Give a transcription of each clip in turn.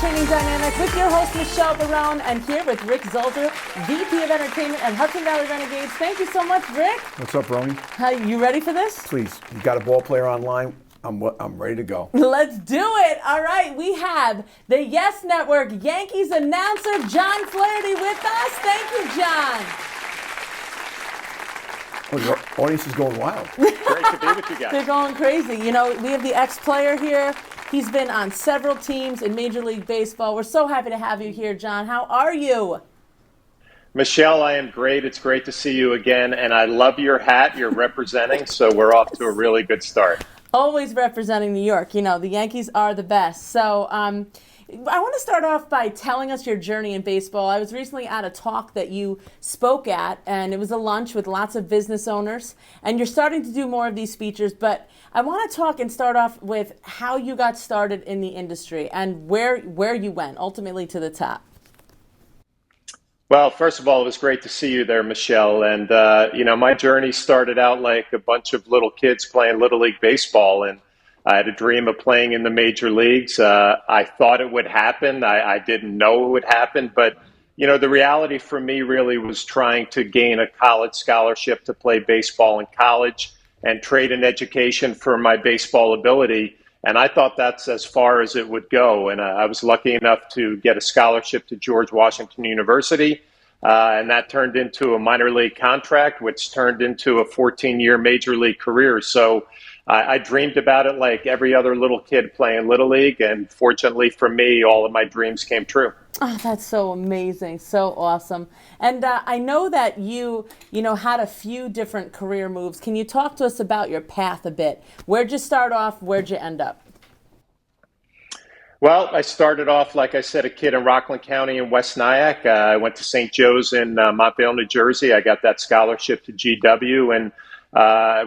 Entertaining Dynamic with your host, Michelle Barone, and here with Rick Zolder, VP of Entertainment at Hudson Valley Renegades. Thank you so much, Rick. What's up, Brony? You ready for this? Please. You got a ball player online? I'm ready to go. Let's do it. All right, we have the Yes Network Yankees announcer, John Flaherty, with us. Thank you, John. Oh, the audience is going wild. Great to be with you guys. They're going crazy. You know, we have the ex-player here. He's been on several teams in Major League Baseball. We're so happy to have you here, John. How are you? Michelle, I am great. It's great to see you again. And I love your hat you're representing, so we're off to a really good start. Always representing New York. You know, the Yankees are the best. So I want to start off by telling us your journey in baseball. I was recently at a talk that you spoke at, and it was a lunch with lots of business owners. And you're starting to do more of these speeches, but I want to talk and start off with how you got started in the industry and where you went, ultimately to the top. Well, first of all, it was great to see you there, Michelle. And, my journey started out like a bunch of little kids playing Little League Baseball. And I had a dream of playing in the major leagues. I thought it would happen. I didn't know it would happen. But, the reality for me really was trying to gain a college scholarship to play baseball in college and trade in education for my baseball ability. And I thought that's as far as it would go. And I was lucky enough to get a scholarship to George Washington University. And that turned into a minor league contract, which turned into a 14-year major league career. So I dreamed about it like every other little kid playing Little League. And fortunately for me, all of my dreams came true. Oh, that's so amazing. So awesome. And I know that you had a few different career moves. Can you talk to us about your path a bit? Where'd you start off? Where'd you end up? Well, I started off, like I said, a kid in Rockland County in West Nyack. I went to St. Joe's in Montvale, New Jersey. I got that scholarship to GW and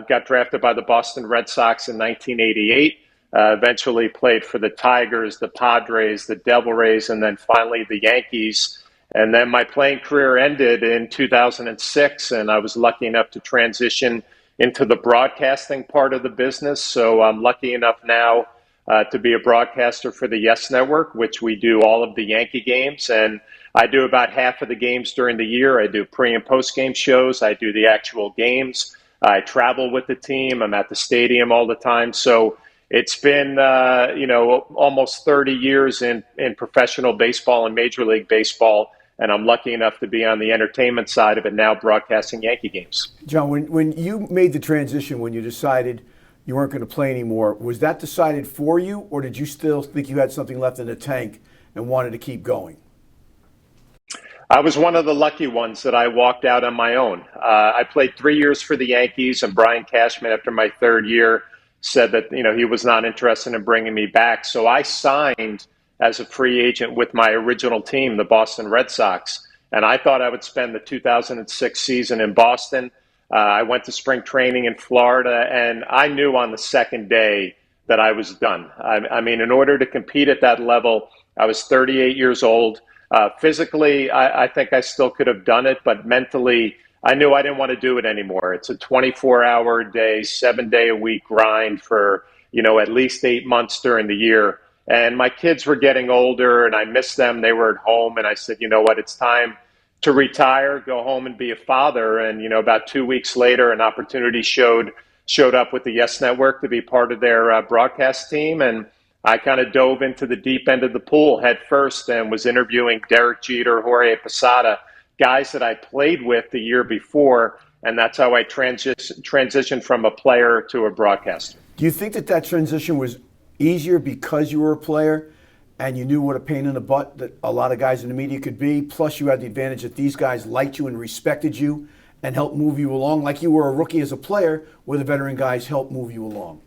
got drafted by the Boston Red Sox in 1988. Eventually played for the Tigers, the Padres, the Devil Rays, and then finally the Yankees. And then my playing career ended in 2006, and I was lucky enough to transition into the broadcasting part of the business. So I'm lucky enough now to be a broadcaster for the Yes Network, which we do all of the Yankee games. And I do about half of the games during the year. I do pre- and post-game shows. I do the actual games. I travel with the team. I'm at the stadium all the time. So it's been, almost 30 years in professional baseball and Major League Baseball, and I'm lucky enough to be on the entertainment side of it now, broadcasting Yankee games. John, when you made the transition, when you decided you weren't going to play anymore, was that decided for you, or did you still think you had something left in the tank and wanted to keep going? I was one of the lucky ones that I walked out on my own. I played 3 years for the Yankees, and Brian Cashman, after my third year, said that he was not interested in bringing me back. So I signed as a free agent with my original team, the Boston Red Sox, and I thought I would spend the 2006 season in Boston. I went to spring training in Florida, and I knew on the second day that I was done. I mean, in order to compete at that level, I was 38 years old. Physically, I think I still could have done it, but mentally, I knew I didn't want to do it anymore. It's a 24-hour day, 7-day-a-week grind for, at least 8 months during the year. And my kids were getting older, and I missed them. They were at home, and I said, you know what, it's time to retire, go home and be a father. And, about 2 weeks later, an opportunity showed up with the Yes Network to be part of their broadcast team. And I kind of dove into the deep end of the pool head first and was interviewing Derek Jeter, Jorge Posada, guys that I played with the year before, and that's how I transitioned from a player to a broadcaster. Do you think that transition was easier because you were a player and you knew what a pain in the butt that a lot of guys in the media could be, plus you had the advantage that these guys liked you and respected you and helped move you along, like you were a rookie as a player, where the veteran guys helped move you along?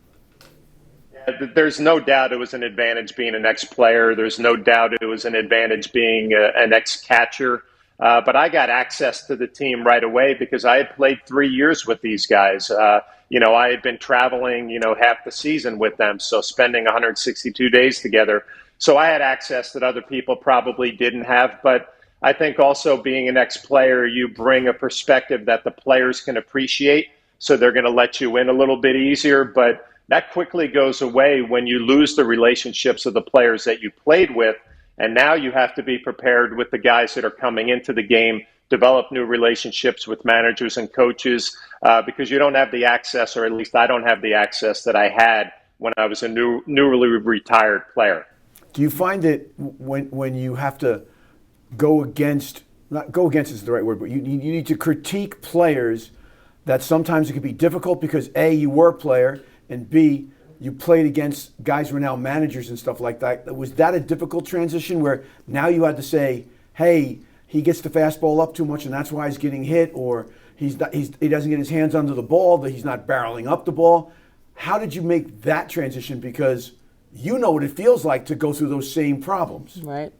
There's no doubt it was an advantage being an ex-player. There's no doubt it was an advantage being an ex-catcher. But I got access to the team right away because I had played 3 years with these guys. I had been traveling, half the season with them, so spending 162 days together. So I had access that other people probably didn't have. But I think also being an ex-player, you bring a perspective that the players can appreciate, so they're going to let you in a little bit easier. But that quickly goes away when you lose the relationships of the players that you played with. And now you have to be prepared with the guys that are coming into the game, develop new relationships with managers and coaches, because you don't have the access, or at least I don't have the access that I had when I was a newly retired player. Do you find that when you have to go against, not go against is the right word, but you need to critique players, that sometimes it can be difficult because A, you were a player, and B, you played against guys who are now managers and stuff like that. Was that a difficult transition where now you had to say, hey, he gets the fastball up too much and that's why he's getting hit, or he doesn't get his hands under the ball, that he's not barreling up the ball? How did you make that transition? Because you know what it feels like to go through those same problems. Right.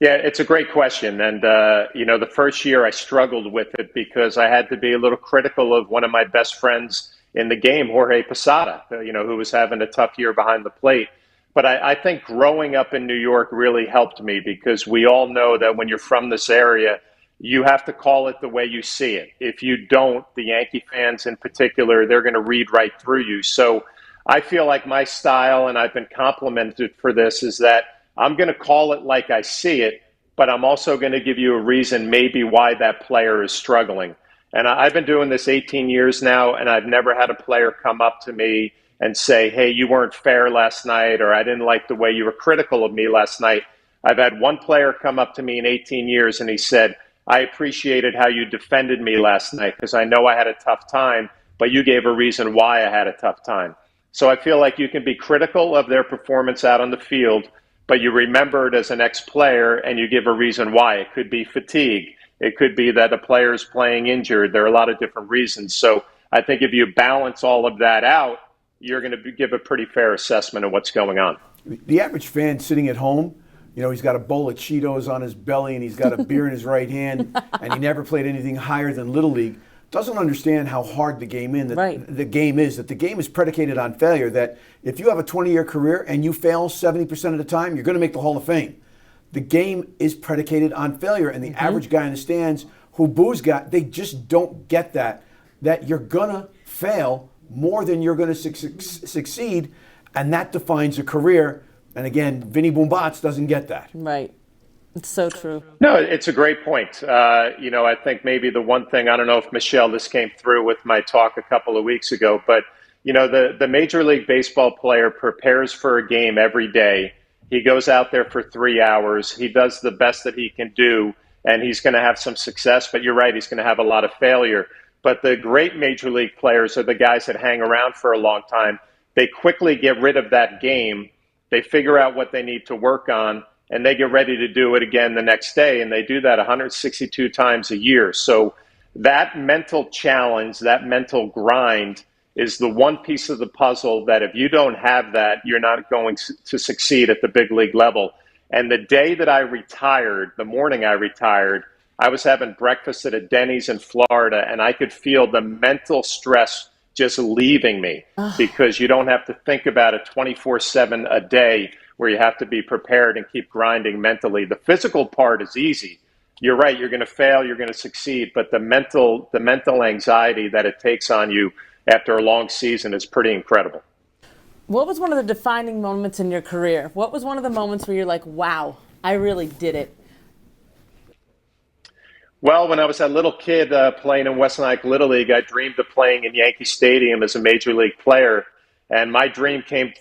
Yeah, it's a great question. And, the first year I struggled with it because I had to be a little critical of one of my best friends in the game, Jorge Posada, who was having a tough year behind the plate. But I think growing up in New York really helped me, because we all know that when you're from this area, you have to call it the way you see it. If you don't, the Yankee fans in particular, they're going to read right through you. So I feel like my style, and I've been complimented for this, is that I'm going to call it like I see it, but I'm also going to give you a reason maybe why that player is struggling. And I've been doing this 18 years now, and I've never had a player come up to me and say, hey, you weren't fair last night, or I didn't like the way you were critical of me last night. I've had one player come up to me in 18 years, and he said, I appreciated how you defended me last night because I know I had a tough time, but you gave a reason why I had a tough time. So I feel like you can be critical of their performance out on the field, but you remember it as an ex-player and you give a reason why. It could be fatigue. It could be that a player is playing injured. There are a lot of different reasons. So I think if you balance all of that out, you're going to give a pretty fair assessment of what's going on. The average fan sitting at home, he's got a bowl of Cheetos on his belly and he's got a beer in his right hand, and he never played anything higher than Little League, doesn't understand how hard the game is. That the game is predicated on failure. That if you have a 20-year career and you fail 70% of the time, you're going to make the Hall of Fame. The game is predicated on failure, and the average guy in the stands who boos they just don't get that you're going to fail more than you're going to succeed, and that defines a career. And again, Vinny Boombots doesn't get that. Right. It's so true. No, it's a great point. I think maybe the one thing, I don't know if Michelle, this came through with my talk a couple of weeks ago, but the Major League Baseball player prepares for a game every day. He goes out there for 3 hours. He does the best that he can do, and he's going to have some success. But you're right, he's going to have a lot of failure. But the great Major League players are the guys that hang around for a long time. They quickly get rid of that game. They figure out what they need to work on, and they get ready to do it again the next day. And they do that 162 times a year. So that mental challenge, that mental grind, is the one piece of the puzzle that if you don't have that, you're not going to succeed at the big league level. And the day that I retired, the morning I retired, I was having breakfast at a Denny's in Florida, and I could feel the mental stress just leaving me because you don't have to think about it 24/7 a day where you have to be prepared and keep grinding mentally. The physical part is easy. You're right, you're going to fail, you're going to succeed, but the mental anxiety that it takes on you after a long season is pretty incredible. What was one of the defining moments in your career? What was one of the moments where you're like, wow, I really did it? Well, when I was a little kid playing in West Nyack Little League, I dreamed of playing in Yankee Stadium as a major league player. And my dream came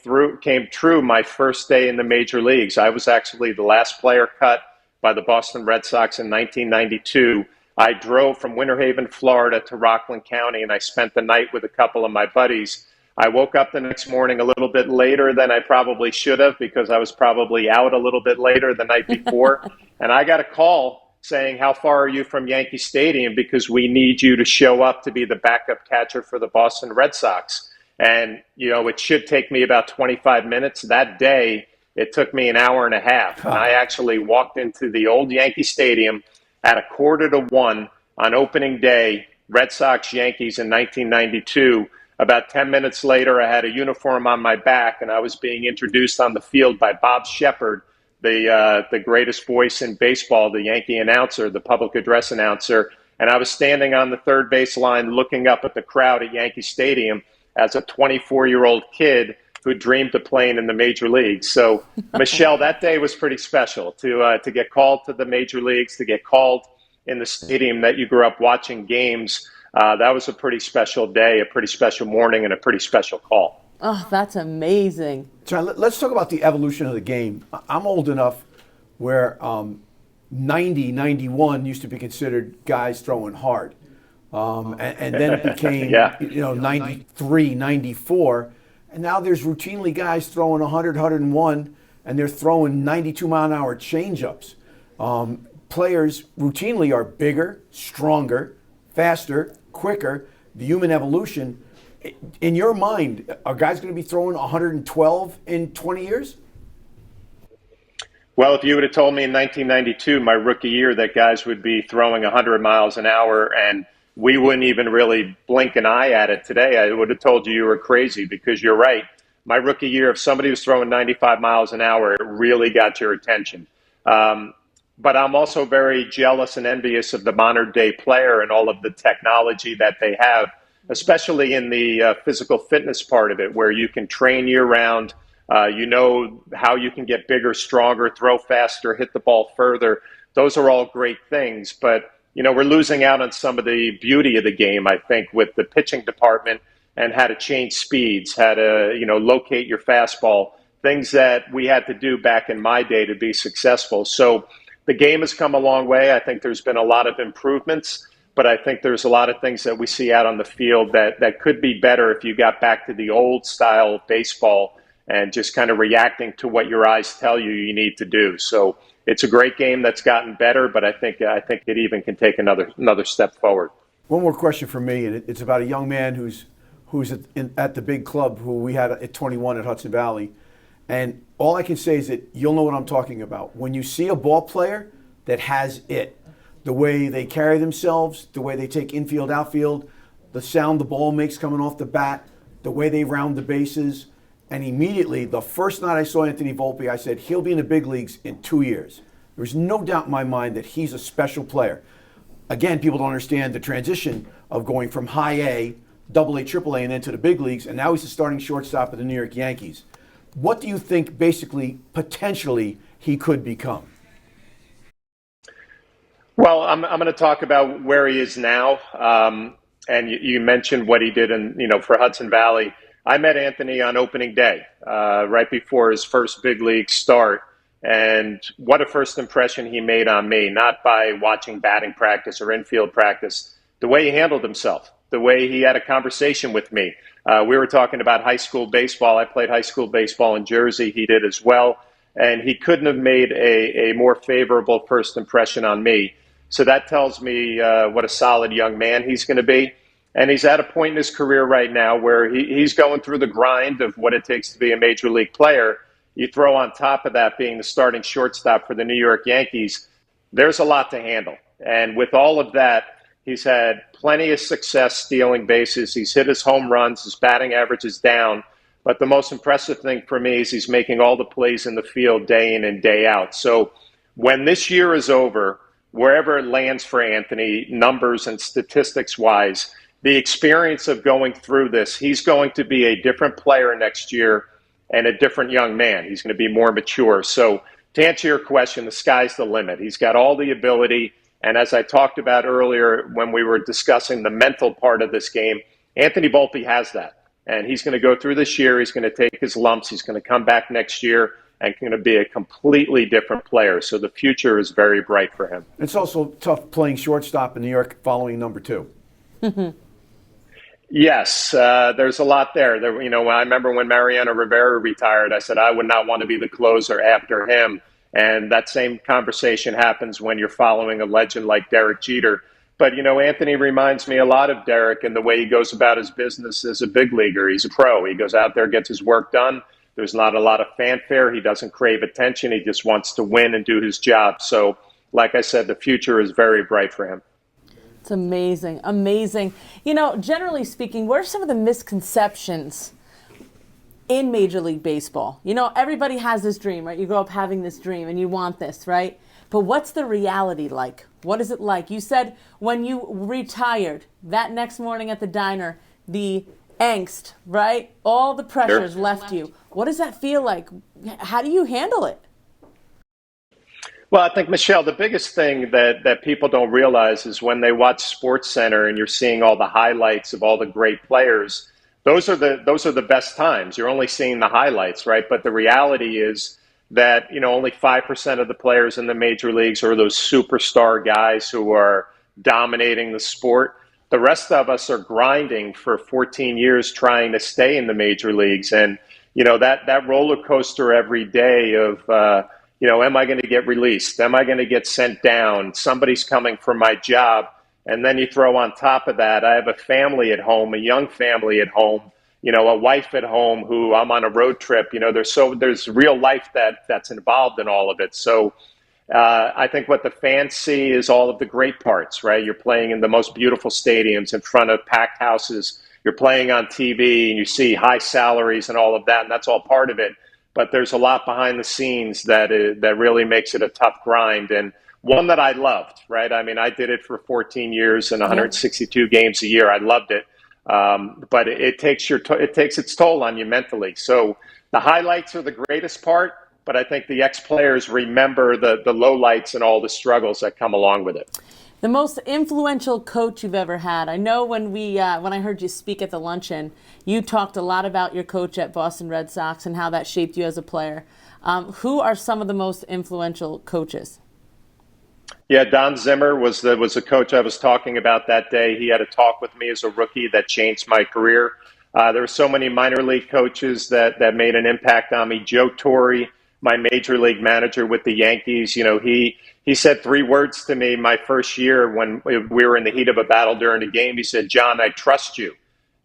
true my first day in the major leagues. I was actually the last player cut by the Boston Red Sox in 1992. I drove from Winter Haven, Florida to Rockland County, and I spent the night with a couple of my buddies. I woke up the next morning a little bit later than I probably should have because I was probably out a little bit later the night before. And I got a call saying, how far are you from Yankee Stadium? Because we need you to show up to be the backup catcher for the Boston Red Sox. And, it should take me about 25 minutes. That day, it took me an hour and a half. And I actually walked into the old Yankee Stadium at 1:45 on opening day, Red Sox Yankees in 1992. About 10 minutes later, I had a uniform on my back, and I was being introduced on the field by Bob Shepard, the greatest voice in baseball, the Yankee announcer, the public address announcer. And I was standing on the third base line looking up at the crowd at Yankee Stadium as a 24-year-old kid who dreamed of playing in the major leagues. So, Michelle, that day was pretty special to get called to the major leagues, to get called in the stadium that you grew up watching games. That was a pretty special day, a pretty special morning, and a pretty special call. Oh, that's amazing. John, let's talk about the evolution of the game. I'm old enough where 90, 91 used to be considered guys throwing hard. And then it became, Yeah. 93, 94. And now there's routinely guys throwing 100, 101, and they're throwing 92-mile-an-hour changeups. Players routinely are bigger, stronger, faster, quicker. The human evolution. In your mind, are guys going to be throwing 112 in 20 years? Well, if you would have told me in 1992, my rookie year, that guys would be throwing 100 miles an hour and we wouldn't even really blink an eye at it today, I would have told you were crazy, because you're right. My rookie year, if somebody was throwing 95 miles an hour, it really got your attention. But I'm also very jealous and envious of the modern day player and all of the technology that they have, especially in the physical fitness part of it, where you can train year round. You know how you can get bigger, stronger, throw faster, hit the ball further. Those are all great things. But, we're losing out on some of the beauty of the game, I think, with the pitching department and how to change speeds, how to, locate your fastball, things that we had to do back in my day to be successful. So the game has come a long way. I think there's been a lot of improvements, but I think there's a lot of things that we see out on the field that could be better if you got back to the old style of baseball and just kind of reacting to what your eyes tell you need to do. So it's a great game that's gotten better, but I think it even can take another step forward. One more question for me, and it's about a young man who's at the big club who we had at 21 at Hudson Valley. And all I can say is that you'll know what I'm talking about. When you see a ball player that has it, the way they carry themselves, the way they take infield, outfield, the sound the ball makes coming off the bat, the way they round the bases. And immediately, the first night I saw Anthony Volpe, I said, he'll be in the big leagues in 2 years. There's no doubt in my mind that he's a special player. Again, people don't understand the transition of going from high A, double A, triple A, and then to the big leagues, and now he's the starting shortstop of the New York Yankees. What do you think, basically, potentially, he could become? Well, I'm going to talk about where he is now. And you mentioned what he did for Hudson Valley. I met Anthony on opening day, right before his first big league start. And what a first impression he made on me, not by watching batting practice or infield practice, the way he handled himself, the way he had a conversation with me. We were talking about high school baseball. I played high school baseball in Jersey. He did as well. And he couldn't have made a more favorable first impression on me. So that tells me what a solid young man he's going to be. And he's at a point in his career right now where he's going through the grind of what it takes to be a major league player. You throw on top of that being the starting shortstop for the New York Yankees, there's a lot to handle. And with all of that, he's had plenty of success stealing bases. He's hit his home runs. His batting average is down. But the most impressive thing for me is he's making all the plays in the field day in and day out. So when this year is over, wherever it lands for Anthony, numbers and statistics-wise, the experience of going through this, he's going to be a different player next year and a different young man. He's going to be more mature. So to answer your question, the sky's the limit. He's got all the ability. And as I talked about earlier when we were discussing the mental part of this game, Anthony Volpe has that. And he's going to go through this year. He's going to take his lumps. He's going to come back next year and going to be a completely different player. So the future is very bright for him. It's also tough playing shortstop in New York following number 2. Yes, there's a lot there. I remember when Mariano Rivera retired, I said I would not want to be the closer after him. And that same conversation happens when you're following a legend like Derek Jeter. But, Anthony reminds me a lot of Derek in the way he goes about his business as a big leaguer. He's a pro. He goes out there, gets his work done. There's not a lot of fanfare. He doesn't crave attention. He just wants to win and do his job. So, like I said, the future is very bright for him. It's amazing, amazing. Generally speaking, what are some of the misconceptions in Major League Baseball? Everybody has this dream, right? You grow up having this dream and you want this, right? But what's the reality like? What is it like? You said when you retired, that next morning at the diner, the angst, right? All the pressures Sure. left you. What does that feel like? How do you handle it? Well, I think, Michelle, the biggest thing that people don't realize is when they watch Sports Center and you're seeing all the highlights of all the great players, those are the best times. You're only seeing the highlights, right? But the reality is that, only 5% of the players in the major leagues are those superstar guys who are dominating the sport. The rest of us are grinding for 14 years trying to stay in the major leagues. And, that roller coaster every day of, am I going to get released? Am I going to get sent down? Somebody's coming for my job. And then you throw on top of that, I have a family at home, a young family at home, a wife at home who I'm on a road trip. There's real life that's involved in all of it. So I think what the fans see is all of the great parts, right? You're playing in the most beautiful stadiums in front of packed houses. You're playing on TV and you see high salaries and all of that, and that's all part of it. But there's a lot behind the scenes that really makes it a tough grind, and one that I loved, right? I mean, I did it for 14 years and 162 games a year. I loved it, but it takes its toll on you mentally. So the highlights are the greatest part, but I think the ex-players remember the lowlights and all the struggles that come along with it. The most influential coach you've ever had. I know when I heard you speak at the luncheon, you talked a lot about your coach at Boston Red Sox and how that shaped you as a player. Who are some of the most influential coaches? Yeah, Don Zimmer was the coach I was talking about that day. He had a talk with me as a rookie that changed my career. There were so many minor league coaches that made an impact on me. Joe Torre, my major league manager with the Yankees, he said 3 words to me my first year when we were in the heat of a battle during the game. He said, "John, I trust you."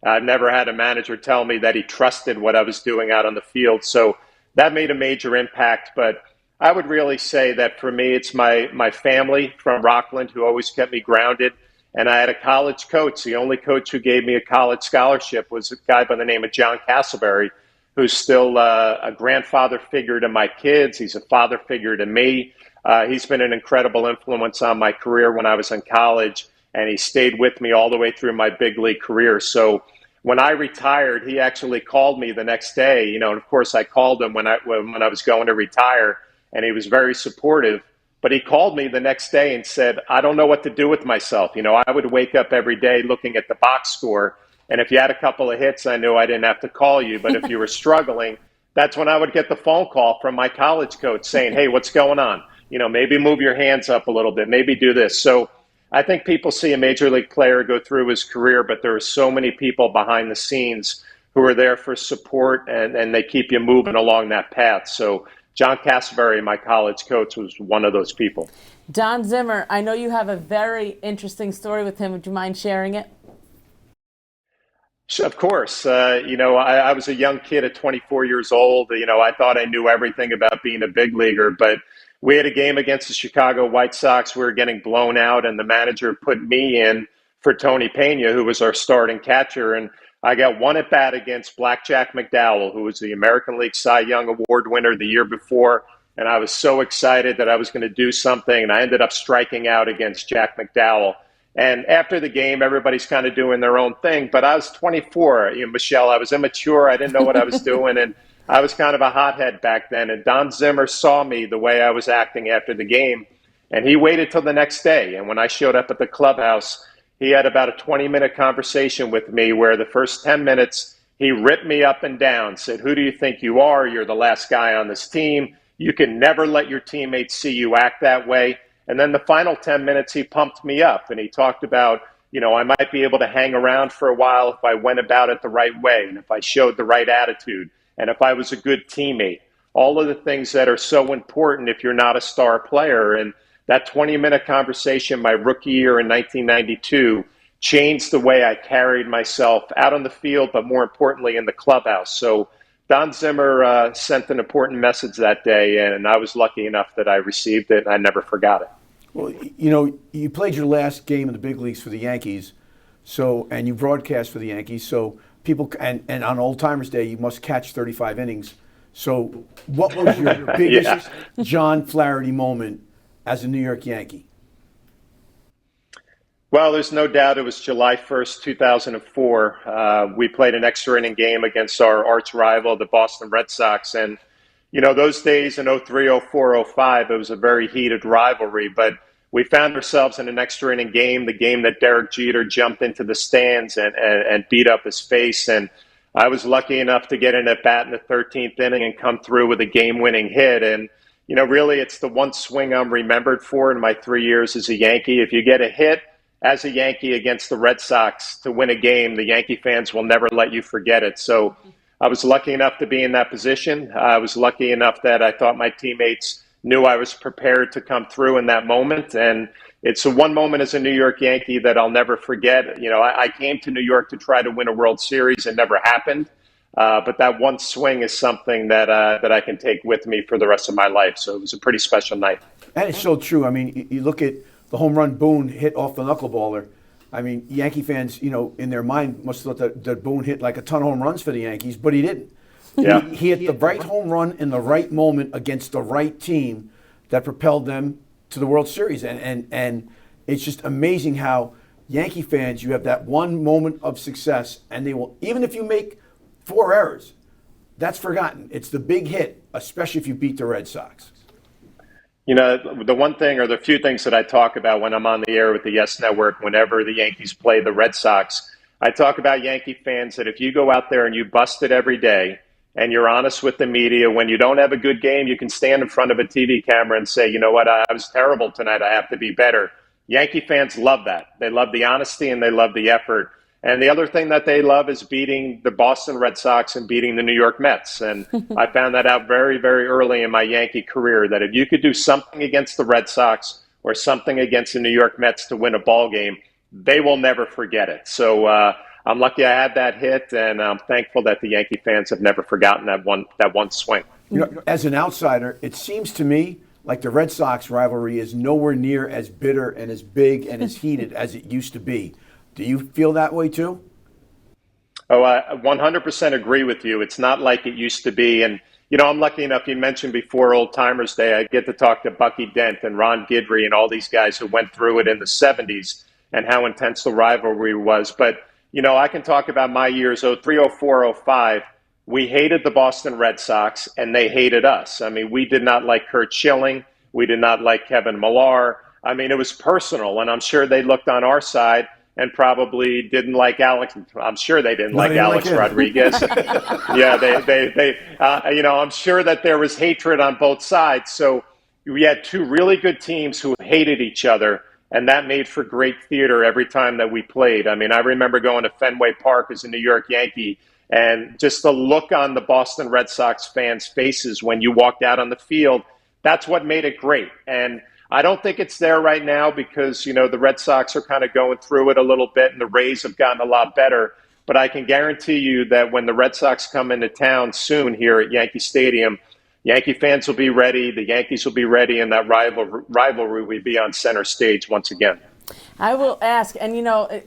I've never had a manager tell me that he trusted what I was doing out on the field. So that made a major impact. But I would really say that for me, it's my family from Rockland who always kept me grounded. And I had a college coach. The only coach who gave me a college scholarship was a guy by the name of John Castleberry, who's still a grandfather figure to my kids. He's a father figure to me. He's been an incredible influence on my career when I was in college, and he stayed with me all the way through my big league career. So when I retired, he actually called me the next day, and of course I called him when I was going to retire, and he was very supportive. But he called me the next day and said, "I don't know what to do with myself." I would wake up every day looking at the box score, and if you had a couple of hits, I knew I didn't have to call you. But if you were struggling, that's when I would get the phone call from my college coach saying, "Hey, what's going on? Maybe move your hands up a little bit, maybe do this." So I think people see a major league player go through his career, but there are so many people behind the scenes who are there for support, and they keep you moving along that path. So John Castleberry, my college coach, was one of those people. Don Zimmer, I know you have a very interesting story with him. Would you mind sharing it? Of course. I was a young kid at 24 years old. I thought I knew everything about being a big leaguer, but we had a game against the Chicago White Sox. We were getting blown out, and the manager put me in for Tony Pena, who was our starting catcher. And I got one at bat against Blackjack McDowell, who was the American League Cy Young Award winner the year before. And I was so excited that I was going to do something, and I ended up striking out against Jack McDowell. And after the game, everybody's kind of doing their own thing. But I was 24, Michelle. I was immature. I didn't know what I was doing. And I was kind of a hothead back then. And Don Zimmer saw me the way I was acting after the game. And he waited till the next day. And when I showed up at the clubhouse, he had about a 20-minute conversation with me where the first 10 minutes, he ripped me up and down, said, "Who do you think you are? You're the last guy on this team. You can never let your teammates see you act that way." And then the final 10 minutes, he pumped me up, and he talked about, I might be able to hang around for a while if I went about it the right way, and if I showed the right attitude, and if I was a good teammate. All of the things that are so important if you're not a star player. And that 20-minute conversation my rookie year in 1992 changed the way I carried myself out on the field, but more importantly in the clubhouse. So Don Zimmer sent an important message that day, and I was lucky enough that I received it, and I never forgot it. Well, you played your last game in the big leagues for the Yankees, and you broadcast for the Yankees. So people, and on Old Timers Day, you must catch 35 innings. So what was your biggest John Flaherty moment as a New York Yankee? Well, there's no doubt it was July 1st, 2004. We played an extra inning game against our arch rival, the Boston Red Sox. And, those days in '03, '04, '05, it was a very heated rivalry. But we found ourselves in an extra inning game, the game that Derek Jeter jumped into the stands and beat up his face. And I was lucky enough to get in at bat in the 13th inning and come through with a game-winning hit. And, really it's the one swing I'm remembered for in my 3 years as a Yankee. If you get a hit as a Yankee against the Red Sox to win a game, the Yankee fans will never let you forget it. So I was lucky enough to be in that position. I was lucky enough that I thought my teammates knew I was prepared to come through in that moment. And it's the one moment as a New York Yankee that I'll never forget. I came to New York to try to win a World Series. It never happened. But that one swing is something that I can take with me for the rest of my life. So it was a pretty special night. And it's so true. I mean, you look at the home run Boone hit off the knuckleballer. I mean, Yankee fans, in their mind must have thought that Boone hit like a ton of home runs for the Yankees, but he didn't. Yeah. He hit the right home run in the right moment against the right team that propelled them to the World Series. And it's just amazing how Yankee fans, you have that one moment of success, and they will, even if you make 4 errors, that's forgotten. It's the big hit, especially if you beat the Red Sox. The one thing or the few things that I talk about when I'm on the air with the Yes Network, whenever the Yankees play the Red Sox, I talk about Yankee fans that if you go out there and you bust it every day and you're honest with the media, when you don't have a good game, you can stand in front of a TV camera and say, you know what, I was terrible tonight. I have to be better. Yankee fans love that. They love the honesty and they love the effort. And the other thing that they love is beating the Boston Red Sox and beating the New York Mets. And I found that out very, very early in my Yankee career, that if you could do something against the Red Sox or something against the New York Mets to win a ball game, they will never forget it. So I'm lucky I had that hit, and I'm thankful that the Yankee fans have never forgotten that one swing. As an outsider, it seems to me like the Red Sox rivalry is nowhere near as bitter and as big and as heated as it used to be. Do you feel that way too? Oh, I 100% agree with you. It's not like it used to be. And, I'm lucky enough, you mentioned before Old Timers Day, I get to talk to Bucky Dent and Ron Guidry and all these guys who went through it in the 70s and how intense the rivalry was. But, I can talk about my years, '03, '04, '05. We hated the Boston Red Sox and they hated us. I mean, we did not like Curt Schilling. We did not like Kevin Millar. I mean, it was personal, and I'm sure they looked on our side and probably didn't like Alex. I'm sure they didn't like Alex Rodriguez. Yeah, I'm sure that there was hatred on both sides. So we had two really good teams who hated each other, and that made for great theater every time that we played. I mean, I remember going to Fenway Park as a New York Yankee, and just the look on the Boston Red Sox fans' faces when you walked out on the field, that's what made it great. And I don't think it's there right now because, the Red Sox are kind of going through it a little bit and the Rays have gotten a lot better. But I can guarantee you that when the Red Sox come into town soon here at Yankee Stadium, Yankee fans will be ready, the Yankees will be ready, and that rivalry will be on center stage once again. I will ask, and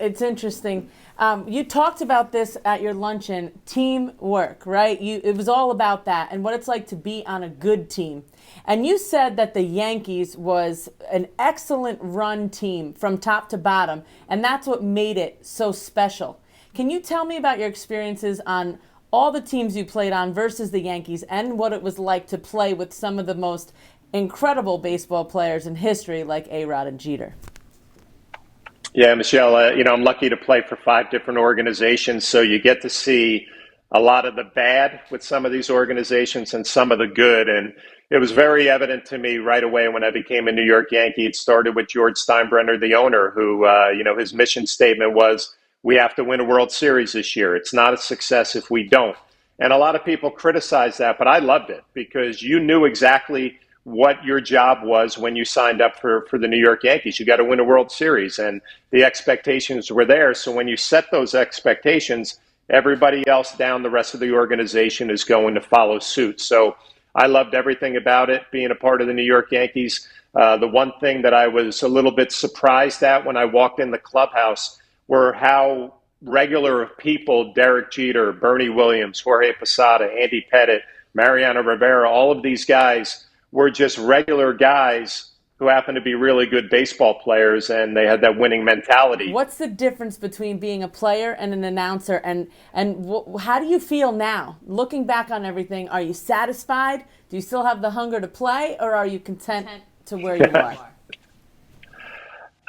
it's interesting. You talked about this at your luncheon, teamwork, right? It was all about that and what it's like to be on a good team. And you said that the Yankees was an excellent run team from top to bottom, and that's what made it so special. Can you tell me about your experiences on all the teams you played on versus the Yankees and what it was like to play with some of the most incredible baseball players in history like A-Rod and Jeter? Yeah, Michelle, I'm lucky to play for 5 different organizations, so you get to see a lot of the bad with some of these organizations and some of the good. And it was very evident to me right away when I became a New York Yankee. It started with George Steinbrenner, the owner, who, his mission statement was, we have to win a World Series this year. It's not a success if we don't. And a lot of people criticize that, but I loved it because you knew exactly what your job was when you signed up for the New York Yankees. You got to win a World Series, and the expectations were there. So when you set those expectations, everybody else down the rest of the organization is going to follow suit. So I loved everything about it, being a part of the New York Yankees. The one thing that I was a little bit surprised at when I walked in the clubhouse were how regular of people Derek Jeter, Bernie Williams, Jorge Posada, Andy Pettitte, Mariano Rivera, all of these guys were just regular guys who happened to be really good baseball players, and they had that winning mentality. What's the difference between being a player and an announcer, and how do you feel now? Looking back on everything, are you satisfied? Do you still have the hunger to play, or are you content to where you are?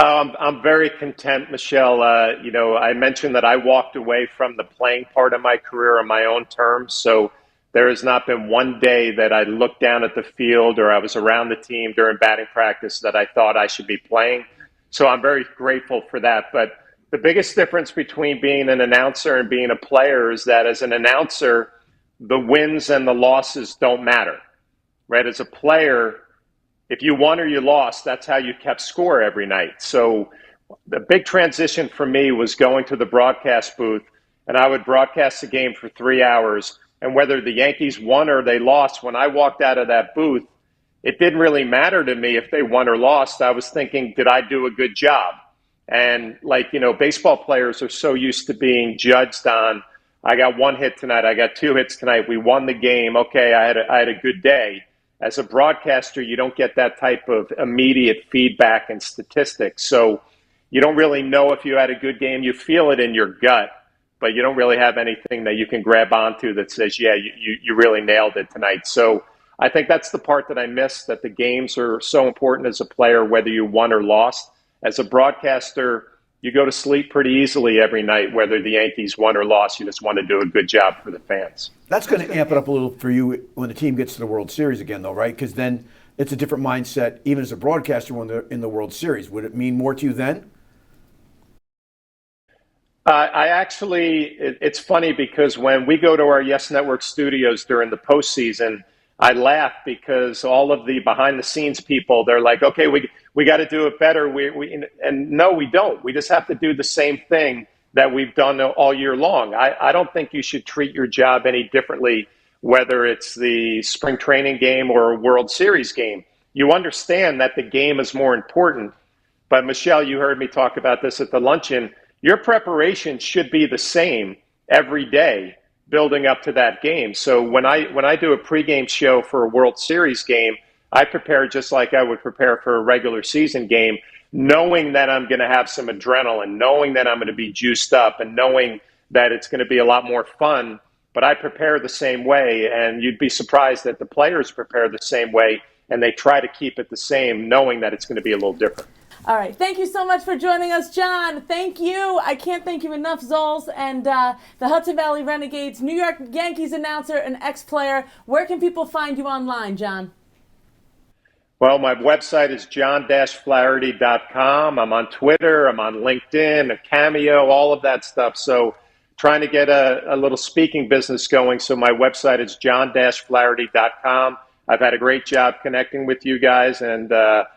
I'm very content, Michelle. I mentioned that I walked away from the playing part of my career on my own terms. So there has not been one day that I looked down at the field or I was around the team during batting practice that I thought I should be playing. So I'm very grateful for that. But the biggest difference between being an announcer and being a player is that as an announcer, the wins and the losses don't matter, right? As a player, if you won or you lost, that's how you kept score every night. So the big transition for me was going to the broadcast booth, and I would broadcast the game for 3 hours. And whether the Yankees won or they lost, when I walked out of that booth, it didn't really matter to me if they won or lost. I was thinking, did I do a good job? And baseball players are so used to being judged on, I got 1 hit tonight, I got 2 hits tonight, we won the game, okay, I had a good day. As a broadcaster, you don't get that type of immediate feedback and statistics. So you don't really know if you had a good game. You feel it in your gut, but you don't really have anything that you can grab onto that says, yeah, you really nailed it tonight. So I think that's the part that I miss, that the games are so important as a player, whether you won or lost. As a broadcaster, you go to sleep pretty easily every night, whether the Yankees won or lost. You just want to do a good job for the fans. That's going to amp it up a little for you when the team gets to the World Series again, though, right? Because then it's a different mindset, even as a broadcaster when they're in the World Series. Would it mean more to you then? It's funny because when we go to our Yes Network studios during the postseason, I laugh because all of the behind-the-scenes people, they're like, okay, we got to do it better. And no, we don't. We just have to do the same thing that we've done all year long. I don't think you should treat your job any differently, whether it's the spring training game or a World Series game. You understand that the game is more important. But Michelle, you heard me talk about this at the luncheon. Your preparation should be the same every day building up to that game. So when I do a pregame show for a World Series game, I prepare just like I would prepare for a regular season game, knowing that I'm going to have some adrenaline, knowing that I'm going to be juiced up, and knowing that it's going to be a lot more fun. But I prepare the same way, and you'd be surprised that the players prepare the same way, and they try to keep it the same, knowing that it's going to be a little different. All right. Thank you so much for joining us, John. Thank you. I can't thank you enough, Zols. And the Hudson Valley Renegades, New York Yankees announcer and ex-player. Where can people find you online, John? Well, my website is john-flaherty.com. I'm on Twitter. I'm on LinkedIn, a Cameo, all of that stuff. So trying to get a little speaking business going. So my website is john-flaherty.com. I've had a great job connecting with you guys, and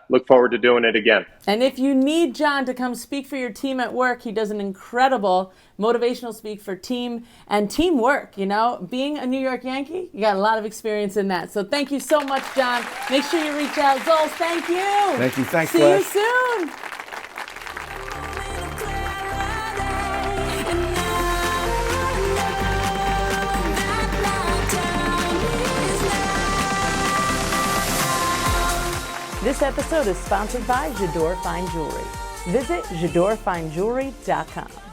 look forward to doing it again. And if you need John to come speak for your team at work, he does an incredible motivational speak for team and teamwork. Being a New York Yankee, you got a lot of experience in that. So thank you so much, John. Make sure you reach out. Zols, thank you. Thank you. Thanks, See Flash. you soon. This episode is sponsored by J'adore Fine Jewelry. Visit JadoreFineJewelry.com.